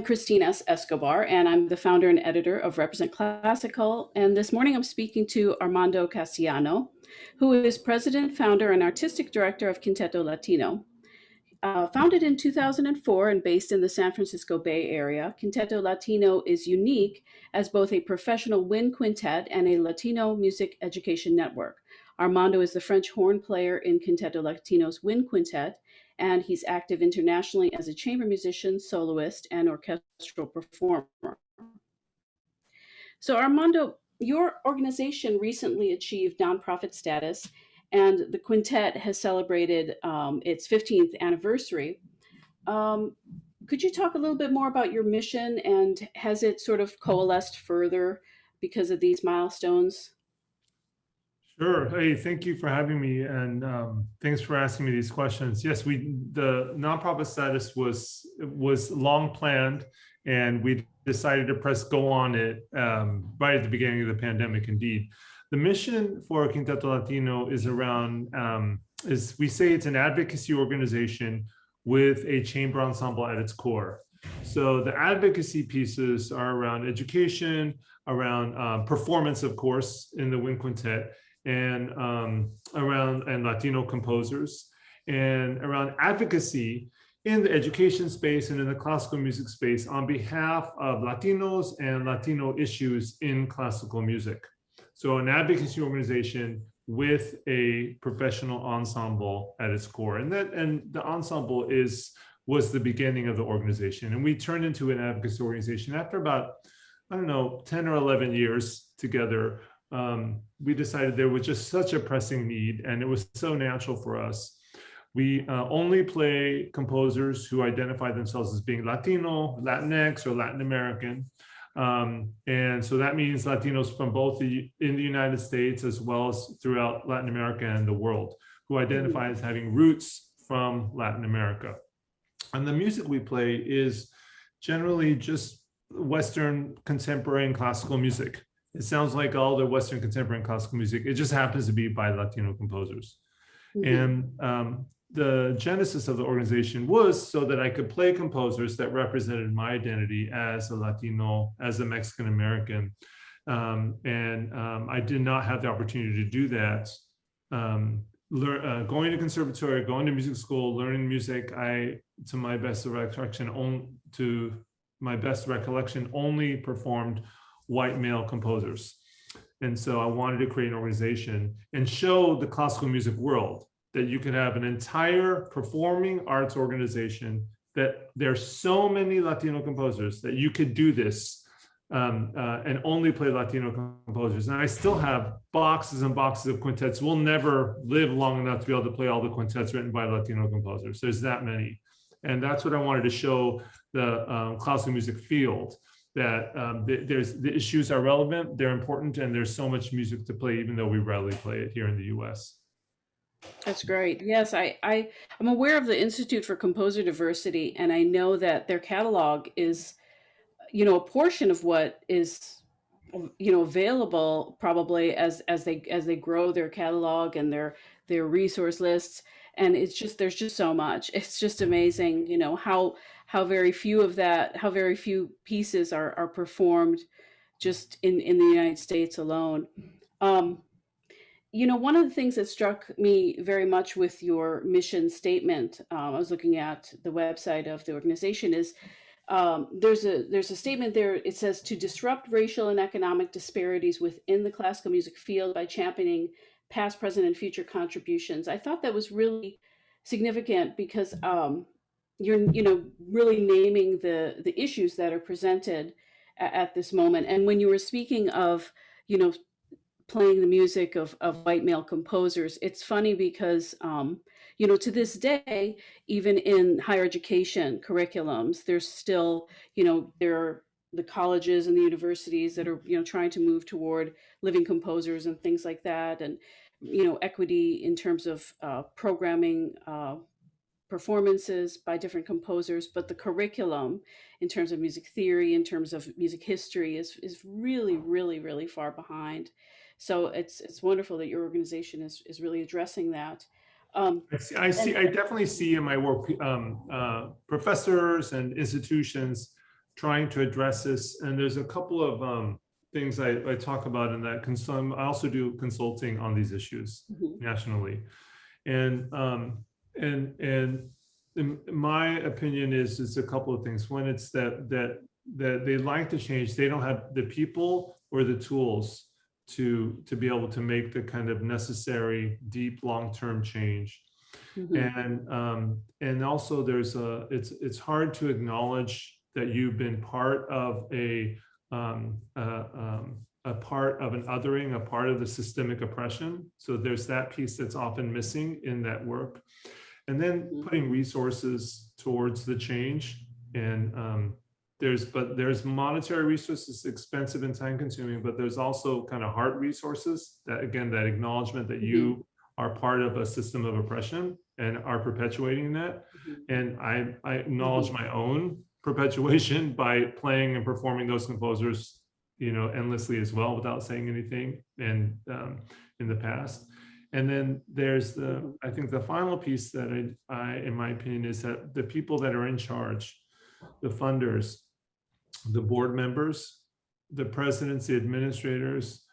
Christina Escobar, and I'm the founder and editor of Represent Classical. And this morning I'm speaking to Armando Castellano, who is president, founder, and artistic director of Quinteto Latino. Founded in 2004 and based in the San Francisco Bay Area, Quinteto Latino is unique as both a professional wind quintet and a Latino music education network. Armando is the French horn player in Quinteto Latino's wind quintet, and he's active internationally as a chamber musician, soloist, and orchestral performer. So, Armando, your organization recently achieved nonprofit status, and the quintet has celebrated its 15th anniversary. Um, could you talk a little bit more about your mission, and has it sort of coalesced further because of these milestones? Sure. Hey, thank you for having me, and thanks for asking me these questions. Yes, the nonprofit status was long planned, and we decided to press go on it right at the beginning of the pandemic. Indeed, the mission for Quinteto Latino is around is we say it's an advocacy organization with a chamber ensemble at its core. So the advocacy pieces are around education, around performance, of course, in the wind quintet, and around Latino composers, and around advocacy in the education space and in the classical music space on behalf of Latinos and Latino issues in classical music. So an advocacy organization with a professional ensemble at its core, and the ensemble was the beginning of the organization, and we turned into an advocacy organization after about, I don't know, 10 or 11 years together. We decided there was just such a pressing need, and it was so natural for us. We only play composers who identify themselves as being Latino, Latinx, or Latin American. And so that means Latinos from both in the United States as well as throughout Latin America and the world, who identify as having roots from Latin America. And the music we play is generally just Western contemporary and classical music. It sounds like all the Western contemporary and classical music. It just happens to be by Latino composers. Mm-hmm. And the genesis of the organization was so that I could play composers that represented my identity as a Latino, as a Mexican American. I did not have the opportunity to do that. Going to conservatory, going to music school, learning music, to my best recollection, only performed white male composers. And so I wanted to create an organization and show the classical music world that you could have an entire performing arts organization, that there's so many Latino composers that you could do this and only play Latino composers. And I still have boxes and boxes of quintets. We'll never live long enough to be able to play all the quintets written by Latino composers. There's that many. And that's what I wanted to show the classical music field, that the issues are relevant, they're important, and there's so much music to play, even though we rarely play it here in the US. That's great. Yes, I'm aware of the Institute for Composer Diversity, and I know that their catalog is, a portion of what is, available probably as they grow their catalog and their resource lists. And there's just so much. It's just amazing, how very few pieces are performed just in the United States alone. One of the things that struck me very much with your mission statement, I was looking at the website of the organization, is there's a statement there. It says to disrupt racial and economic disparities within the classical music field by championing past, present, and future contributions. I thought that was really significant because you're really naming the issues that are presented at this moment. And when you were speaking of playing the music of white male composers, it's funny because to this day, even in higher education curriculums, there's still there are the colleges and the universities that are trying to move toward living composers and things like that, and equity in terms of programming performances by different composers. But the curriculum in terms of music theory, in terms of music history, is really, really, really far behind. So it's wonderful that your organization is really addressing that. I definitely see in my work professors and institutions trying to address this. And there's a couple of things I talk about in that. I also do consulting on these issues nationally. And my opinion is a couple of things. One, it's that they like to change. They don't have the people or the tools to be able to make the kind of necessary, deep, long-term change. And also it's hard to acknowledge that you've been part of a part of an othering, a part of the systemic oppression. So there's that piece that's often missing in that work. And then putting resources towards the change. And there's monetary resources, expensive and time consuming, but there's also kind of heart resources that, again, that acknowledgement that you are part of a system of oppression and are perpetuating that. And I acknowledge my own perpetuation by playing and performing those composers, endlessly as well, without saying anything, and in the past. And then there's I think the final piece that I, in my opinion, is that the people that are in charge, the funders, the board members, the presidents, the administrators,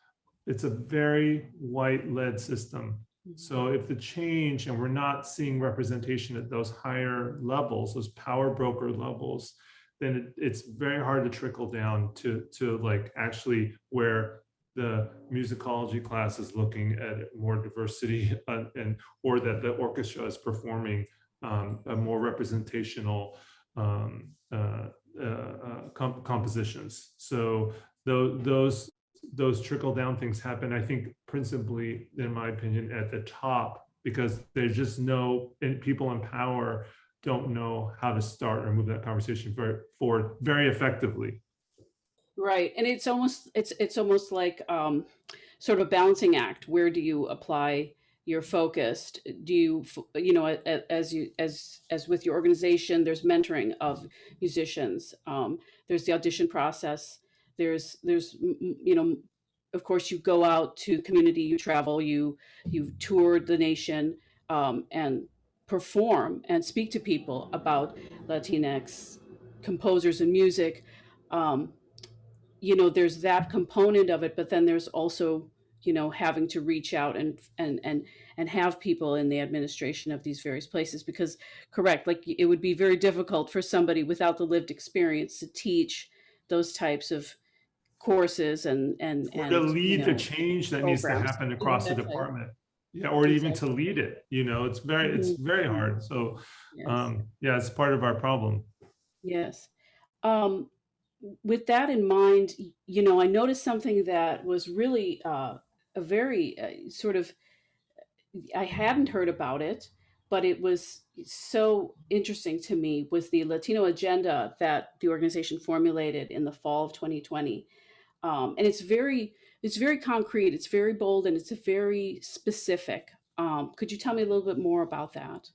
it's a very white-led system. So if the change, and we're not seeing representation at those higher levels, those power broker levels, then it's very hard to trickle down to like actually where the musicology class is looking at more diversity or that the orchestra is performing a more representational compositions. So those trickle down things happen, I think, principally, in my opinion, at the top, because there's just and people in power don't know how to start or move that conversation forward very effectively. Right. And it's almost like sort of a balancing act. Where do you apply your focus? Do you, as with your organization, there's mentoring of musicians. There's the audition process. There's of course, you go out to the community, you travel, you've toured the nation, and perform and speak to people about Latinx composers and music. There's that component of it, but then there's also, having to reach out and have people in the administration of these various places, because, correct, like, it would be very difficult for somebody without the lived experience to teach those types of courses and to lead the change that needs to happen across the Exactly. department. Yeah, or even to lead it, it's very hard. So yeah, it's part of our problem. Yes. With that in mind, I noticed something that was really a very sort of, I hadn't heard about it, but it was so interesting to me, was the Latino agenda that the organization formulated in the fall of 2020. And it's very concrete, it's very bold, and it's very specific. Could you tell me a little bit more about that?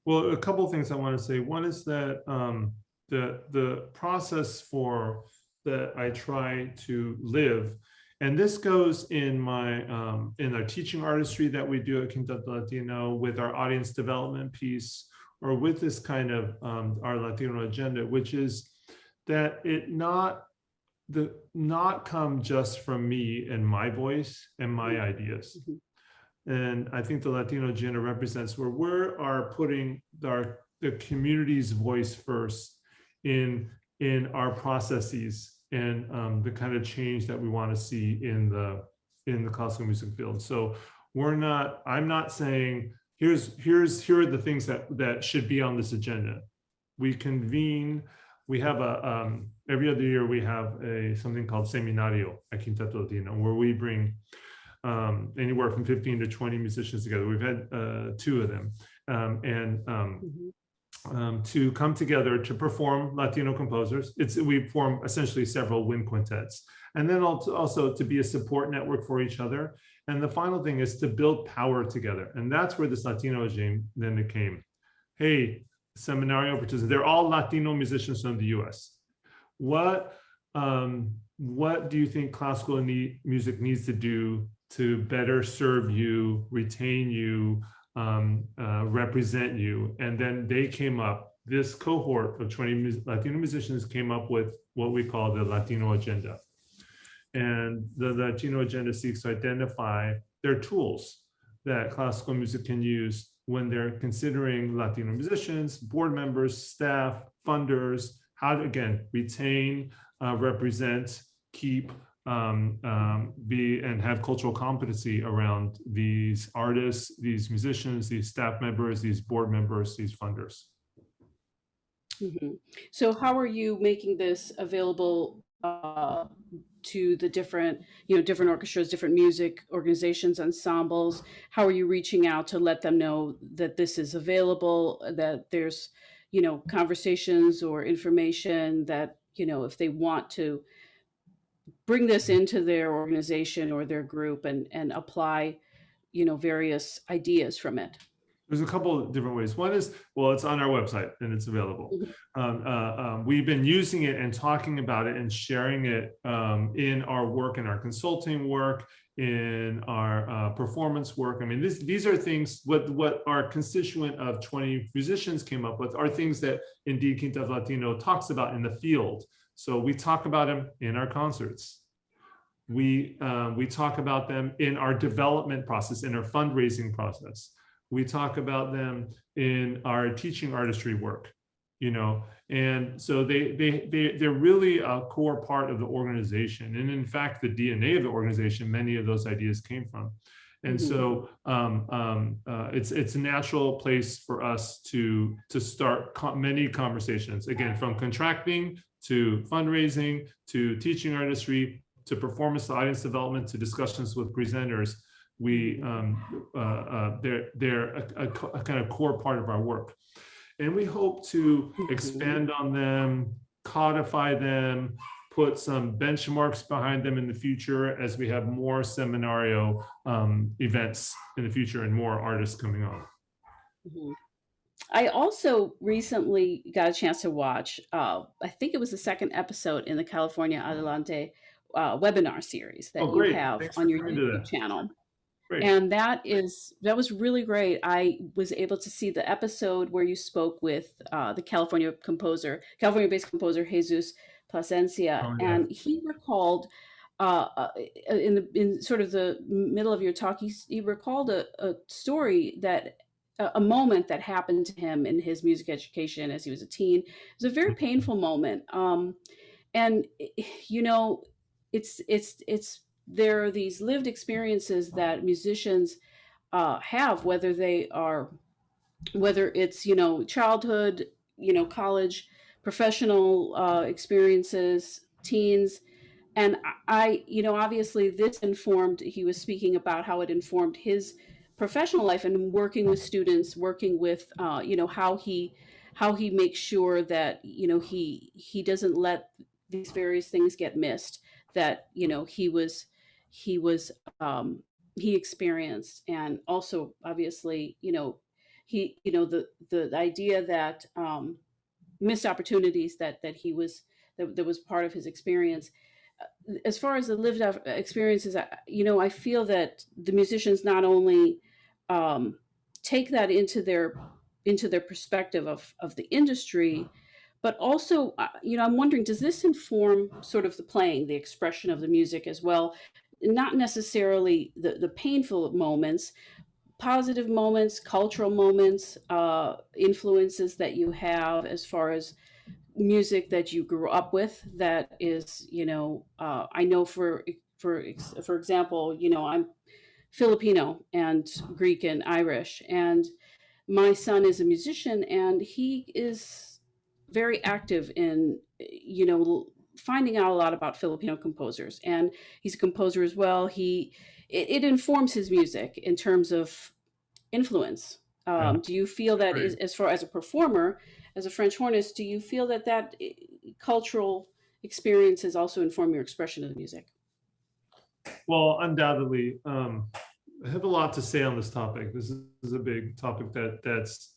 Well, a couple of things I want to say. One is that the process that I try to live, and this goes in in our teaching artistry that we do at Quinteto Latino, with our audience development piece, or with this kind of our Latino agenda, which is that it not come just from me and my voice and my ideas. And I think the Latino agenda represents where we are putting the community's voice first in our processes, and the kind of change that we want to see in the classical music field. So I'm not saying here are the things that should be on this agenda. We convene. We have every other year we have something called Seminario at Quinteto Latino, where we bring anywhere from 15 to 20 musicians together. We've had 2 of them, to come together to perform Latino composers. We form essentially several wind quintets, and then also to be a support network for each other. And the final thing is to build power together. And that's where this Latino regime then came. Hey, Seminario participants, they're all Latino musicians from the US. What do you think classical music needs to do to better serve you, retain you, represent you? And then they came up, this cohort of 20 Latino musicians came up with what we call the Latino agenda. And the Latino agenda seeks to identify their tools that classical music can use when they're considering Latino musicians, board members, staff, funders, how to, again, retain, represent, keep, be and have cultural competency around these artists, these musicians, these staff members, these board members, these funders. Mm-hmm. So how are you making this available to the different, different orchestras, different music organizations, ensembles? How are you reaching out to let them know that this is available, that there's, conversations or information that, if they want to bring this into their organization or their group and apply, various ideas from it? There's a couple of different ways. One is, well, it's on our website and it's available. Mm-hmm. We've been using it and talking about it and sharing it in our work, in our consulting work, in our performance work. I mean, these are things, what our constituent of 20 musicians came up with are things that indeed Quinteto Latino talks about in the field. So we talk about them in our concerts. We talk about them in our development process, in our fundraising process. We talk about them in our teaching artistry work, and so they're really a core part of the organization. And in fact, the DNA of the organization, many of those ideas came from. And Mm-hmm. so it's a natural place for us to start many conversations, again, from contracting to fundraising, to teaching artistry, to performance, to audience development, to discussions with presenters. They're a kind of core part of our work, and we hope to expand on them, codify them, put some benchmarks behind them in the future as we have more seminario events in the future and more artists coming on. Mm-hmm. I also recently got a chance to watch, I think it was the second episode in the California Adelante webinar series that you have Thanks on for your coming to YouTube that. channel. Great. And that was really great. I was able to see the episode where you spoke with the California-based composer Jesus Plasencia, Oh, yeah. and he recalled in sort of the middle of your talk, he recalled a story that a moment that happened to him in his music education as he was a teen. It was a very painful moment, and it's there are these lived experiences that musicians have, whether it's childhood, college, professional experiences, teens. And obviously this informed, he was speaking about how it informed his professional life and working with students, working with, how he makes sure that, he doesn't let these various things get missed, that, he experienced. And also, obviously, the idea that missed opportunities that that was part of his experience. As far as the lived experiences, I feel that the musicians not only take that into their perspective of the industry, but also, I'm wondering, does this inform sort of the playing, the expression of the music as well? Not necessarily the painful moments, positive moments, cultural moments, influences that you have as far as music that you grew up with. That is, I know for example, I'm Filipino and Greek and Irish, and my son is a musician, and he is very active in, finding out a lot about Filipino composers, and he's a composer as well. It informs his music in terms of influence. Yeah. Do you feel that Right. as far as a performer, as a French hornist, do you feel that cultural experiences also inform your expression of the music? Well, undoubtedly, I have a lot to say on this topic. This is a big topic that's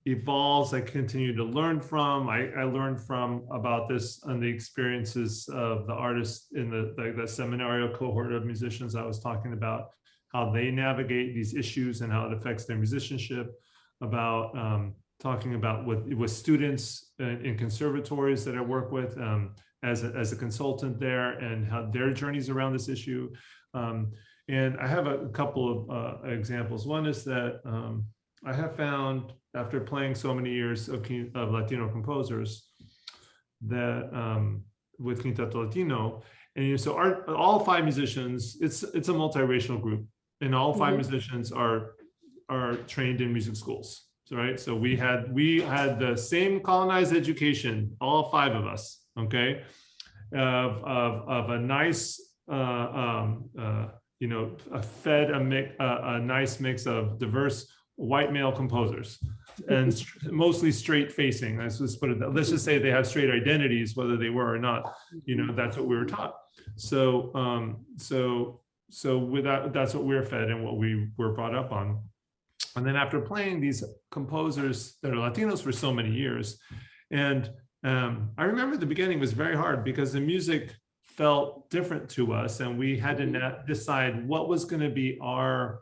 evolves. I continue to learn from. I learned from about this on the experiences of the artists in the seminario cohort of musicians I was talking about, how they navigate these issues and how it affects their musicianship, about talking about with students in conservatories that I work with as a consultant there, and how their journeys around this issue. And I have a couple of examples. One is that I have found, after playing so many years of Latino composers, that with Quinteto Latino, and so all five musicians, it's a multiracial group, and all five musicians are trained in music schools. So, right, so we had the same colonized education, all five of us, okay, of a nice a nice mix of diverse white male composers, and mostly straight facing. Let's just put it that. Let's just say they have straight identities, whether they were or not. That's what we were taught. So with that, that's what we were fed and what we were brought up on. And then after playing these composers that are Latinos for so many years, and I remember the beginning was very hard because the music felt different to us, and we had to decide what was going to be our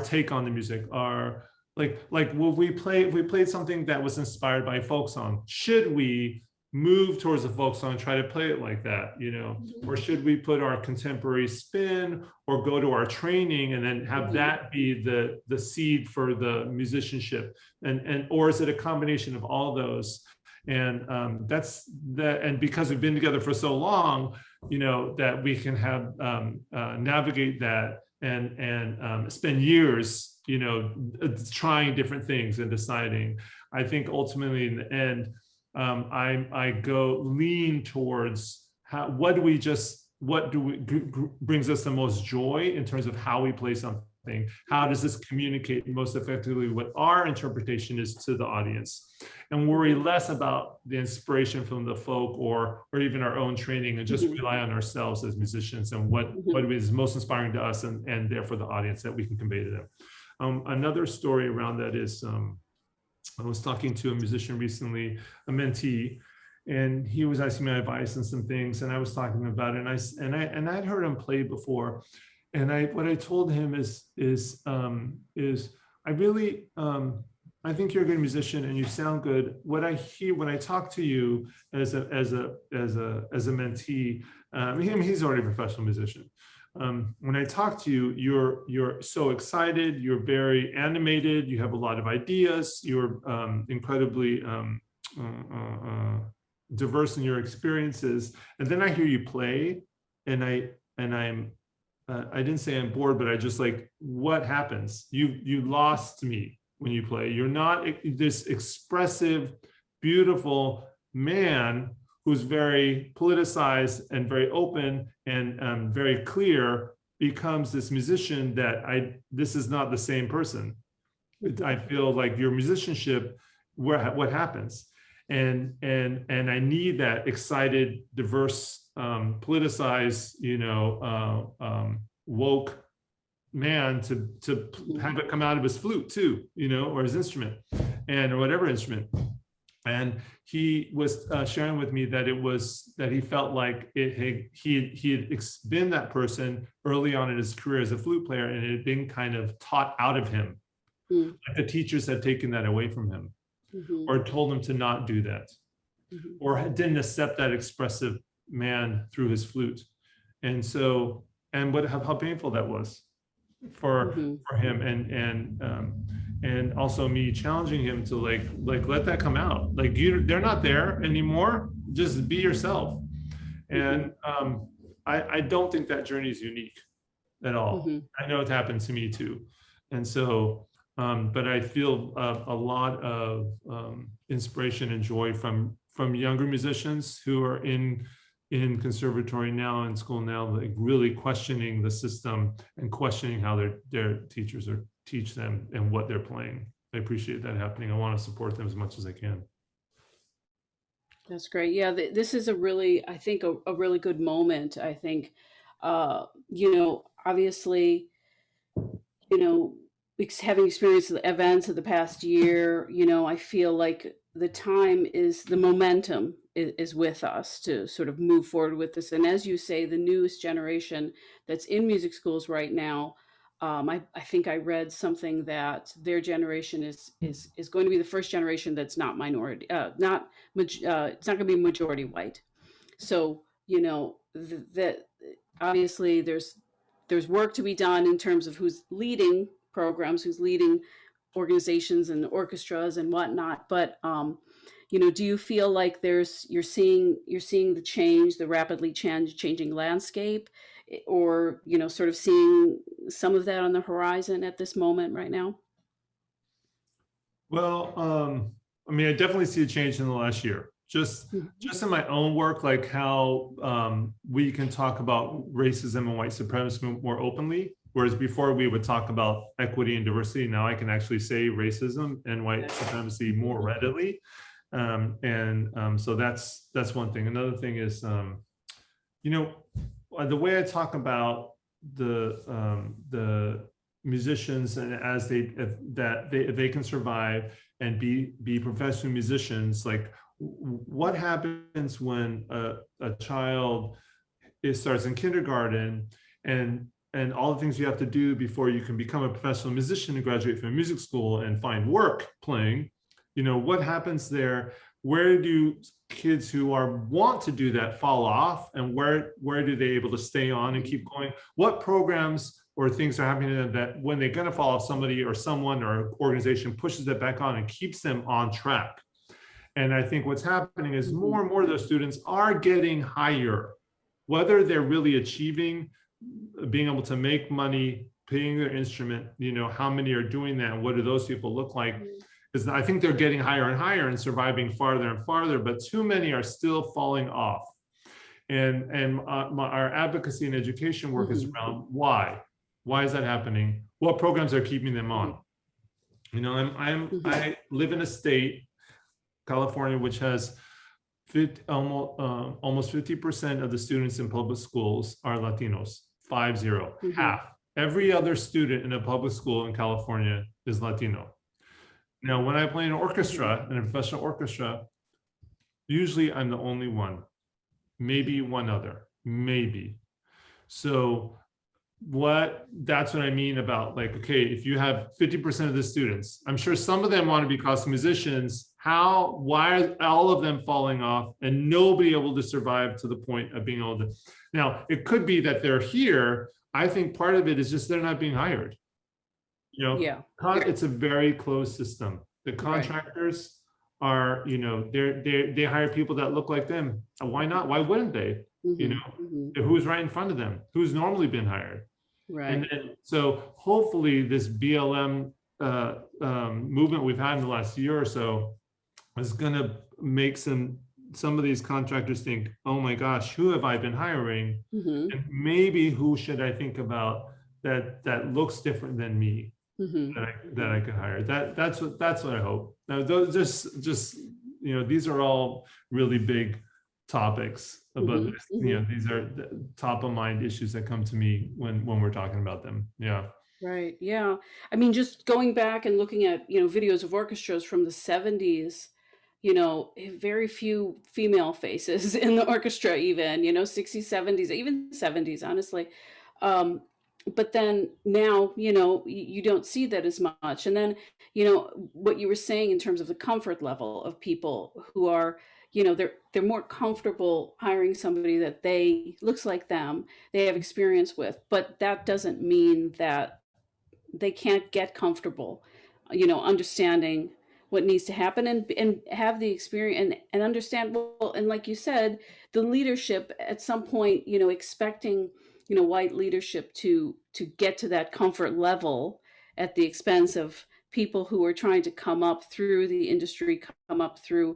take on the music. Our if we played something that was inspired by a folk song, should we move towards a folk song and try to play it like that, or should we put our contemporary spin or go to our training and then have that be the seed for the musicianship, and or is it a combination of all those? And that's that. And because we've been together for so long, that we can have navigate that and spend years, trying different things and deciding. I think ultimately in the end, I lean towards what brings us the most joy in terms of how we play something. How does this communicate most effectively what our interpretation is to the audience, and worry less about the inspiration from the folk or even our own training, and just rely on ourselves as musicians and what is most inspiring to us and therefore the audience that we can convey to them. Another story around that is I was talking to a musician recently, a mentee, and he was asking my advice on some things, and I was talking about it, and I'd heard him play before, and what I told him is I really I think you're a good musician and you sound good. What I hear when I talk to you as a mentee, he's already a professional musician. When I talk to you, you're so excited, you're very animated, you have a lot of ideas, you're incredibly diverse in your experiences. And then I hear you play, and I didn't say I'm bored, but I just what happens? You lost me when you play. You're not this expressive, beautiful man who's very politicized and very open and very clear, becomes this musician that this is not the same person. I feel like your musicianship, what happens? And I need that excited, diverse, politicized, woke man to have it come out of his flute too, or his instrument, or whatever instrument. And he was sharing with me that he felt like he had been that person early on in his career as a flute player, and it had been kind of taught out of him. Like the teachers had taken that away from him, or told him to not do that, or didn't accept that expressive man through his flute. And so, and how painful that was for him, and also me challenging him to let that come out. They're not there anymore. Just be yourself. And I don't think that journey is unique at all. I know it's happened to me too. And so, but I feel a lot of inspiration and joy from younger musicians who are in conservatory now, in school now, really questioning the system and questioning how their teachers teach them and what they're playing. I appreciate that happening. I want to support them as much as I can. That's great. Yeah, this is I think a really good moment. I think, obviously, having experienced the events of the past year, I feel like the momentum is with us to sort of move forward with this. And as you say, the newest generation that's in music schools right now, I think I read something that their generation is going to be the first generation that's not minority, it's not going to be majority white. So that obviously there's work to be done in terms of who's leading programs, who's leading organizations and orchestras and whatnot. But do you feel like you're seeing the change, the rapidly changing landscape, or sort of seeing some of that on the horizon at this moment right now? Well, I mean, I definitely see a change in the last year. Just in my own work, like how we can talk about racism and white supremacy more openly, whereas before we would talk about equity and diversity. Now I can actually say racism and white supremacy more readily, so that's one thing. Another thing is, you know, the way I talk about the musicians, and as if they can survive and be professional musicians, like what happens when a child starts in kindergarten, and all the things you have to do before you can become a professional musician and graduate from music school and find work playing, what happens there? Where do kids who want to do that fall off, and where do they able to stay on and keep going? What programs or things are happening to them that when they're going to fall off, somebody or someone or organization pushes it back on and keeps them on track? And I think what's happening is more and more of those students are getting higher, whether they're really achieving, being able to make money, paying their instrument, how many are doing that, and what do those people look like? Because I think they're getting higher and higher and surviving farther and farther, but too many are still falling off. And our advocacy and education work is around why. Why is that happening? What programs are keeping them on? I live in a state, California, which has almost 50% of the students in public schools are Latinos, 50, half. Every other student in a public school in California is Latino. Now, when I play in an orchestra, in a professional orchestra, usually I'm the only one, maybe one other, maybe. So that's what I mean about, like, okay, if you have 50% of the students, I'm sure some of them want to be classical musicians. Why are all of them falling off and nobody able to survive to the point of being able to? Now, it could be that they're here. I think part of it is just they're not being hired. It's a very closed system. The contractors are, they hire people that look like them. Why not? Why wouldn't they? Who's right in front of them? Who's normally been hired? Right. And so hopefully this BLM movement we've had in the last year or so is going to make some of these contractors think, oh my gosh, who have I been hiring? And maybe who should I think about that looks different than me, that I could hire? That's what I hope. Now, those just these are all really big topics, but these are top of mind issues that come to me when we're talking about them. Yeah. Right. Yeah. I mean, just going back and looking at, videos of orchestras from the 70s, very few female faces in the orchestra, even, 60s, 70s, even 70s, honestly. But then now, you don't see that as much. And then, what you were saying in terms of the comfort level of people who are, they're more comfortable hiring somebody that looks like them, they have experience with, but that doesn't mean that they can't get comfortable, understanding what needs to happen, and have the experience and understand, well, and like you said, the leadership at some point, expecting, white leadership to get to that comfort level at the expense of people who are trying to come up through the industry, come up through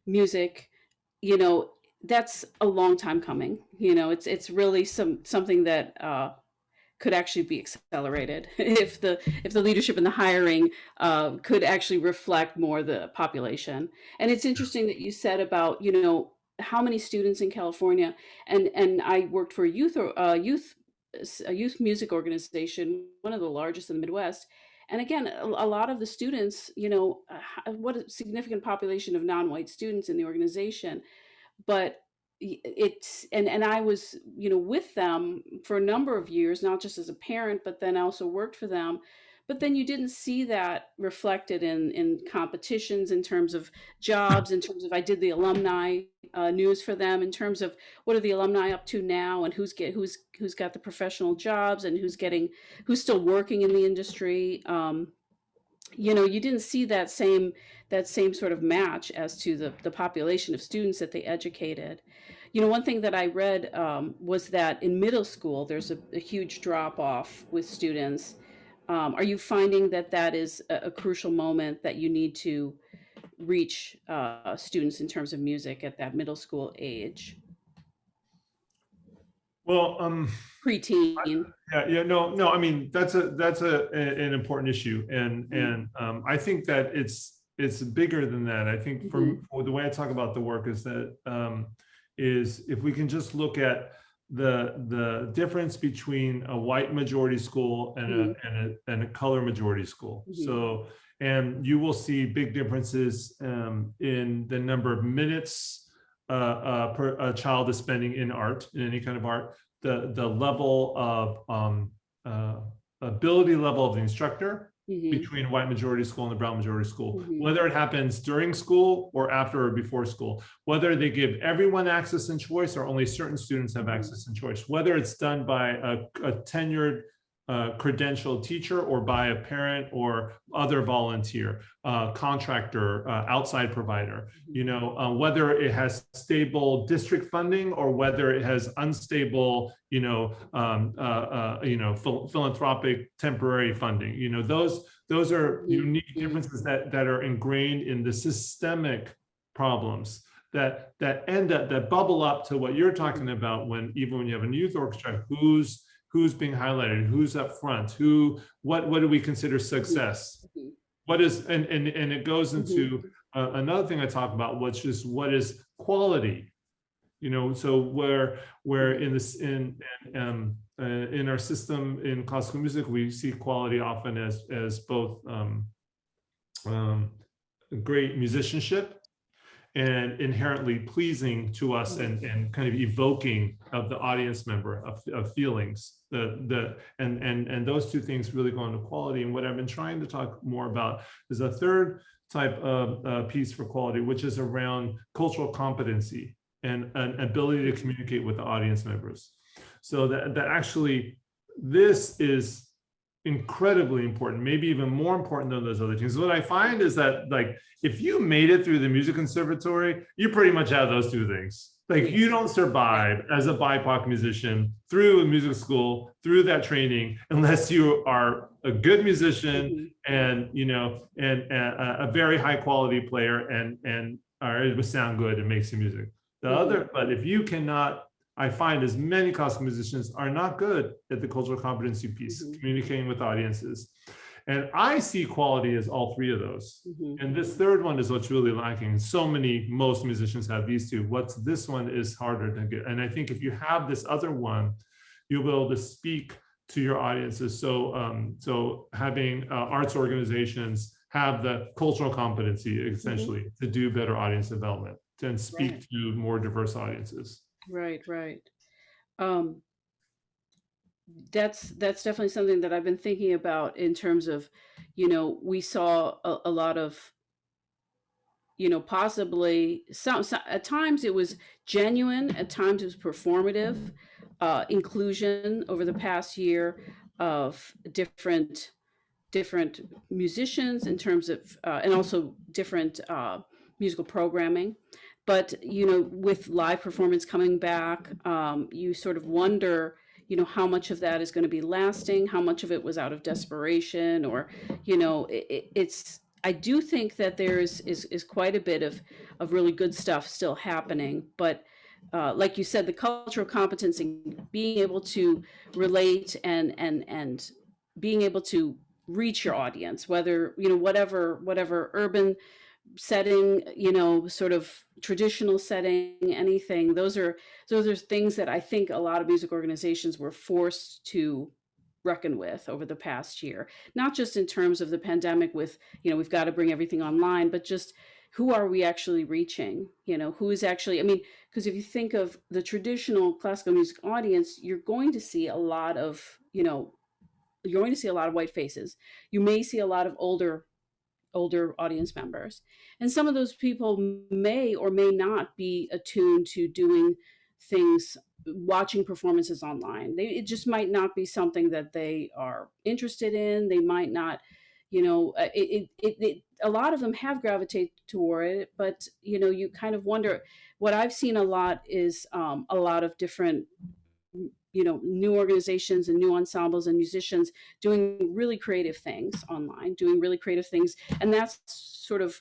music, that's a long time coming. It's really something that could actually be accelerated if the leadership and the hiring could actually reflect more the population. And it's interesting that you said about how many students in California, and I worked for a youth music organization, one of the largest in the Midwest. And again, a lot of the students, what a significant population of non-white students in the organization. But it's and I was, with them for a number of years, not just as a parent, but then also worked for them. But then you didn't see that reflected in competitions, in terms of jobs, in terms of, I did the alumni news for them, in terms of what are the alumni up to now, and who's got the professional jobs, and who's still working in the industry. You didn't see that same sort of match as to the population of students that they educated. One thing that I read was that in middle school there's a huge drop off with students. Are you finding that that is a crucial moment, that you need to reach students in terms of music at that middle school age, Well, preteen? yeah, no. I mean, an important issue, and I think that it's bigger than that. I think for the way I talk about the work is that is if we can just look at the difference between a white majority school and a color majority school. So, and you will see big differences in the number of minutes a child is spending in art, in any kind of art, the level of ability level of the instructor between white majority school and the brown majority school, whether it happens during school or after or before school, whether they give everyone access and choice or only certain students have access and choice, whether it's done by a tenured credentialed teacher or by a parent or other volunteer, contractor, outside provider, whether it has stable district funding or whether it has unstable, philanthropic temporary funding. Those are unique differences that are ingrained in the systemic problems that bubble up to what you're talking about, even when you have a youth orchestra, who's being highlighted, who's up front, what do we consider success? What is, and it goes into another thing I talk about, which is what is quality? So where in this, in our system in classical music, we see quality often as both great musicianship and inherently pleasing to us, and kind of evoking of the audience member of feelings. And those two things really go into quality. And what I've been trying to talk more about is a third type of piece for quality, which is around cultural competency and an ability to communicate with the audience members. So that actually, this is incredibly important, maybe even more important than those other things. What I find is that, like, if you made it through the music conservatory, you pretty much have those two things. Like, you don't survive as a BIPOC musician through a music school, through that training, unless you are a good musician and a very high quality player and are able to sound good and make some music. But if you cannot, I find as many classical musicians are not good at the cultural competency piece, communicating with audiences. And I see quality as all three of those. And this third one is what's really lacking. Most musicians have these two. This one is harder to get. And I think if you have this other one, you'll be able to speak to your audiences. So having arts organizations have the cultural competency, essentially, to do better audience development and speak to more diverse audiences. Right. That's definitely something that I've been thinking about, in terms of, we saw a lot of, possibly some, at times it was genuine, at times it was performative inclusion over the past year of different musicians, in terms of and also different musical programming. But with live performance coming back, you sort of wonder, how much of that is going to be lasting, how much of it was out of desperation, or it's, I do think that there is quite a bit of really good stuff still happening. But like you said, the cultural competency, being able to relate and being able to reach your audience, whether whatever urban setting, sort of traditional setting, anything, those are things that I think a lot of music organizations were forced to reckon with over the past year, not just in terms of the pandemic with, we've got to bring everything online, but just who are we actually reaching? You know, who is actually, I mean, because if you think of the traditional classical music audience, you're going to see a lot of, you know, you're going to see a lot of white faces. You may see a lot of older audience members. And some of those people may or may not be attuned to doing things, watching performances online. It just might not be something that they are interested in. They might not, you know, a lot of them have gravitated toward it, but, you know, you kind of wonder. What I've seen a lot is a lot of different, you know, new organizations and new ensembles and musicians doing really creative things online, doing really creative things, and that's sort of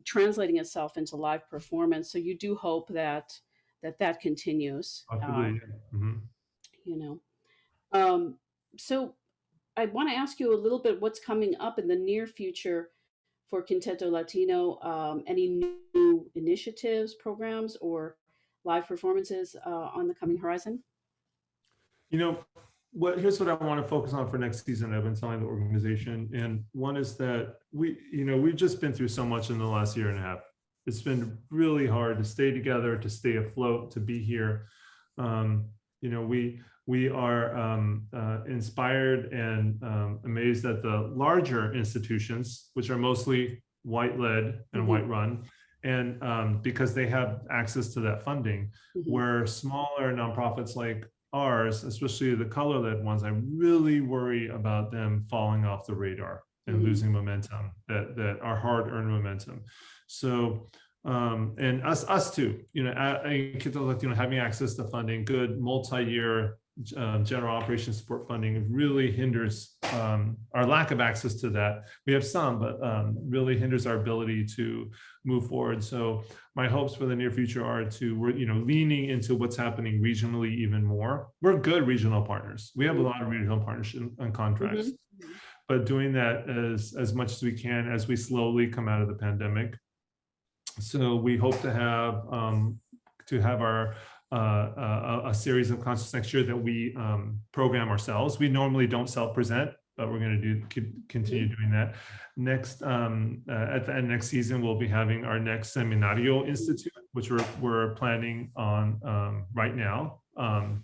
translating itself into live performance. So you do hope that that continues. Possibly, yeah. Mhm. You know, um, so I want to ask you a little bit what's coming up in the near future for Quinteto Latino. Any new initiatives, programs, or live performances on the coming horizon? You know, here's what I want to focus on for next season. I've been telling the organization, and one is that we've just been through so much in the last year and a half. It's been really hard to stay together, to stay afloat, to be here. We are inspired and amazed at the larger institutions, which are mostly white-led and white-run, and because they have access to that funding, where smaller nonprofits like ours, especially the color-led ones, I really worry about them falling off the radar and losing momentum, that our hard-earned momentum. So, and us too, Quinteto Latino having access to funding, good multi-year general operations support funding really hinders our lack of access to that. We have some, but really hinders our ability to move forward. So my hopes for the near future are we're leaning into what's happening regionally even more. We're good regional partners. We have a lot of regional partnerships and contracts, but doing that as much as we can as we slowly come out of the pandemic. So we hope to have our a series of concerts next year that we program ourselves. We normally don't self-present, but we're going to continue doing that. Next, at the end next season, we'll be having our next Seminario Institute, which we're planning on right now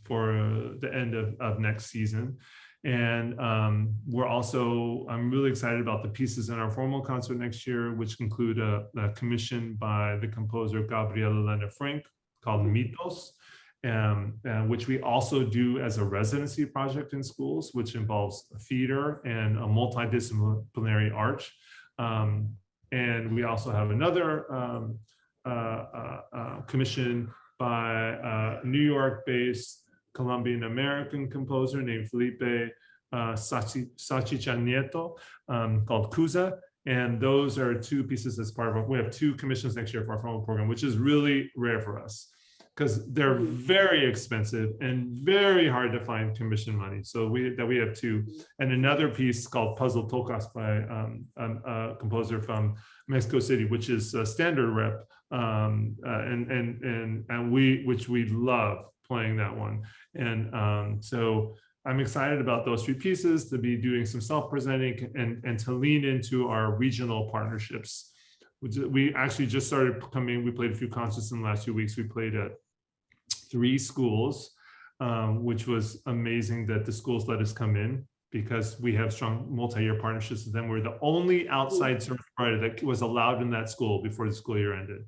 for the end of next season. And I'm really excited about the pieces in our formal concert next year, which include a commission by the composer Gabriela Elena Frank called Mitos, which we also do as a residency project in schools, which involves theater and a multidisciplinary art. And we also have another commission by a New York-based Colombian American composer named Felipe Sachicha Nieto, called Cusa. And those are two pieces as part of we have two commissions next year for our formal program, which is really rare for us because they're very expensive and very hard to find commission money. So we have two. And another piece called Puzzle Tocas by a composer from Mexico City, which is a standard rep, which we love playing that one. And so I'm excited about those three pieces, to be doing some self-presenting and to lean into our regional partnerships. We actually just started coming. We played a few concerts in the last few weeks. We played at 3 schools, which was amazing that the schools let us come in because we have strong multi-year partnerships with them. We're the only outside service provider that was allowed in that school before the school year ended.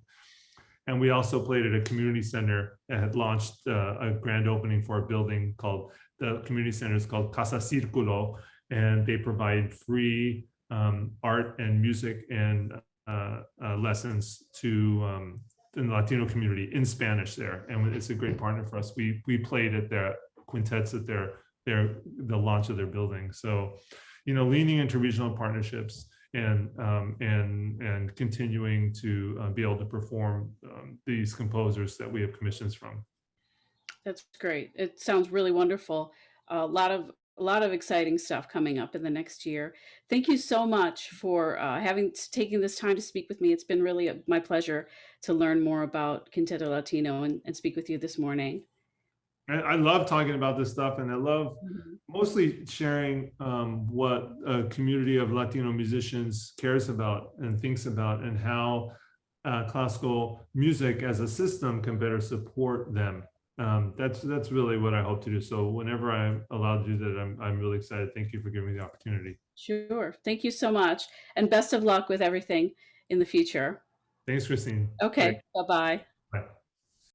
And we also played at a community center that had launched a grand opening for a building called, the community center is called Casa Circulo, and they provide free art and music and lessons to in the Latino community in Spanish there. And it's a great partner for us. We played at their quintets at the launch of their building. So, leaning into regional partnerships and continuing to be able to perform these composers that we have commissions from. That's great. It sounds really wonderful. A lot of exciting stuff coming up in the next year. Thank you so much for taking this time to speak with me. It's been really my pleasure to learn more about Quinteto Latino and speak with you this morning. I love talking about this stuff, and I love mostly sharing what a community of Latino musicians cares about and thinks about, and how classical music as a system can better support them. That's really what I hope to do. So whenever I'm allowed to do that, I'm really excited. Thank you for giving me the opportunity. Sure. Thank you so much. And best of luck with everything in the future. Thanks, Christine. Bye. Okay. Bye bye.